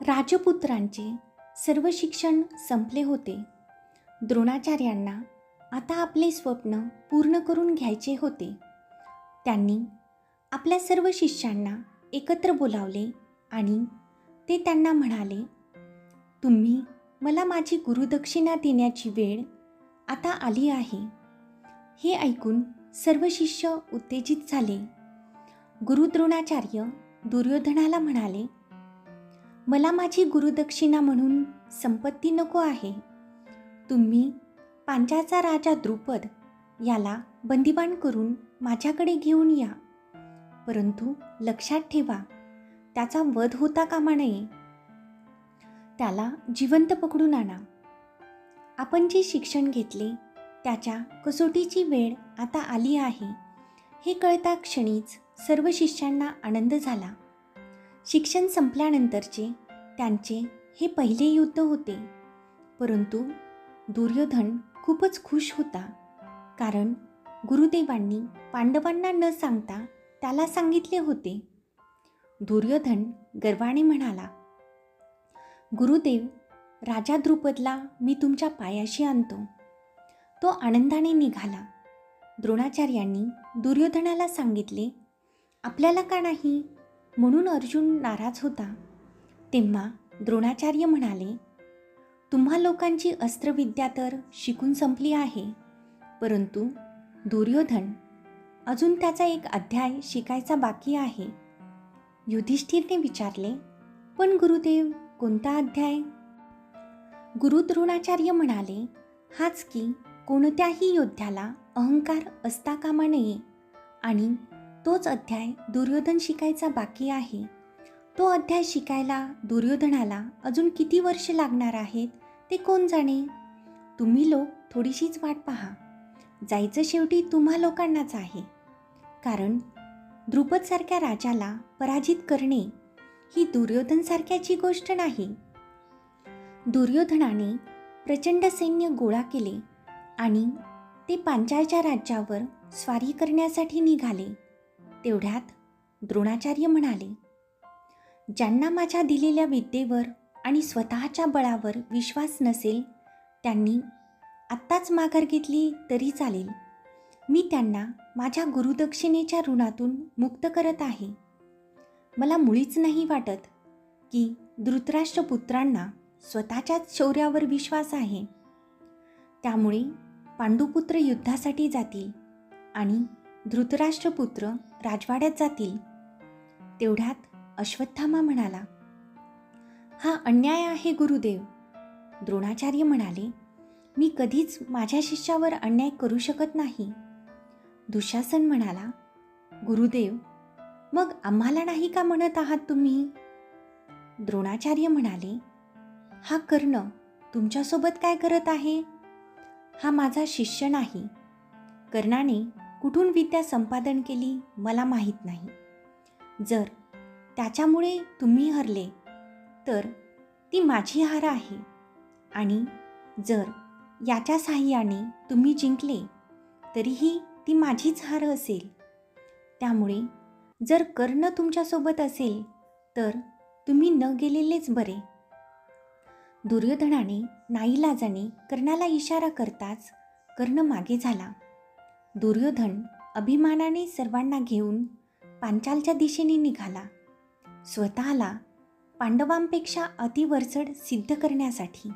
राजपुत्रांचे सर्व शिक्षण संपले होते. द्रोणाचार्यांना आता आपले स्वप्न पूर्ण करून घ्यायचे होते. त्यांनी आपल्या सर्व शिष्यांना एकत्र बोलावले आणि ते त्यांना म्हणाले, तुम्ही मला माझी गुरुदक्षिणा देण्याची वेळ आता आली आहे. हे ऐकून सर्व शिष्य उत्तेजित झाले. गुरु द्रोणाचार्य दुर्योधनाला म्हणाले, मला माझी गुरुदक्षिणा म्हणून संपत्ती नको आहे. तुम्ही पांचालचा राजा द्रुपद याला बंदिवान करून माझ्याकडे घेऊन या, परंतु लक्षात ठेवा, त्याचा वध होता कामा नये. त्याला जिवंत पकडून आणा. आपण जे शिक्षण घेतले त्याच्या कसोटीची वेळ आता आली आहे. हे कळता क्षणीच सर्व शिष्यांना आनंद झाला. शिक्षण संपल्यानंतरचे त्यांचे हे पहिले युद्ध होते. परंतु दुर्योधन खूपच खुश होता, कारण गुरुदेवांनी पांडवांना न सांगता त्याला सांगितले होते. दुर्योधन गर्वाने म्हणाला, गुरुदेव, राजा द्रुपदला मी तुमच्या पायाशी आणतो. तो आनंदाने निघाला. द्रोणाचार्यांनी दुर्योधनाला सांगितले, आपल्याला का नाही, म्हणून अर्जुन नाराज होता. तेव्हा द्रोणाचार्य म्हणाले, तुम्हा लोकांची अस्त्रविद्या तर शिकून संपली आहे, परंतु दुर्योधन अजून त्याचा एक अध्याय शिकायचा बाकी आहे. युधिष्ठिरने विचारले, पण गुरुदेव, कोणता अध्याय? गुरु द्रोणाचार्य म्हणाले, हाच की कोणत्याही योद्ध्याला अहंकार असता कामा नये, आणि तोच अध्याय दुर्योधन शिकायचा बाकी आहे. तो अध्याय शिकायला दुर्योधनाला अजून किती वर्ष लागणार आहेत ते कोण जाणे. तुम्ही लोक थोडीशीच वाट पहा. जायचं शेवटी तुम्हा लोकांनाच आहे, कारण द्रुपदसारख्या राजाला पराजित करणे ही दुर्योधनसारख्याची गोष्ट नाही. दुर्योधनाने प्रचंड सैन्य गोळा केले आणि ते पांचालच्या राज्यावर स्वारी करण्यासाठी निघाले. तेवढ्यात द्रोणाचार्य म्हणाले, ज्यांना माझ्या दिलेल्या विद्येवर आणि स्वतःच्या बळावर विश्वास नसेल त्यांनी आत्ताच माघार घेतली तरी चालेल. मी त्यांना माझ्या गुरुदक्षिणेच्या ऋणातून मुक्त करत आहे. मला मुळीच नाही वाटत की धृतराष्ट्रपुत्रांना स्वतःच्याच शौर्यावर विश्वास आहे. त्यामुळे पांडुपुत्र युद्धासाठी जातील आणि धृतराष्ट्रपुत्र राजवाड्यात जातील. तेवढ्यात अश्वत्थामा म्हणाला, हा अन्याय आहे गुरुदेव. द्रोणाचार्य म्हणाले, मी कधीच माझ्या शिष्यावर अन्याय करू शकत नाही. दुःशासन म्हणाला, गुरुदेव, मग आम्हाला नाही का म्हणत आहात तुम्ही? द्रोणाचार्य म्हणाले, हा कर्ण तुमच्यासोबत काय करत आहे? हा माझा शिष्य नाही. कर्णाने कुठून विद्या संपादन केली मला माहीत नाही. जर त्याच्यामुळे तुम्ही हरले तर ती माझी हार आहे, आणि जर याच्या साहाय्याने तुम्ही जिंकले तरीही ती माझीच हार असेल. त्यामुळे जर कर्ण तुमच्यासोबत असेल तर तुम्ही न गेलेलेच बरे. दुर्योधनाने नाईलाजाने कर्णाला इशारा करताच कर्ण मागे झाला. दुर्योधन अभिमानाने सर्वांना घेऊन पांचालच्या दिशेने निघाला, स्वतःला पांडवांपेक्षा अतिवरचढ सिद्ध करण्यासाठी.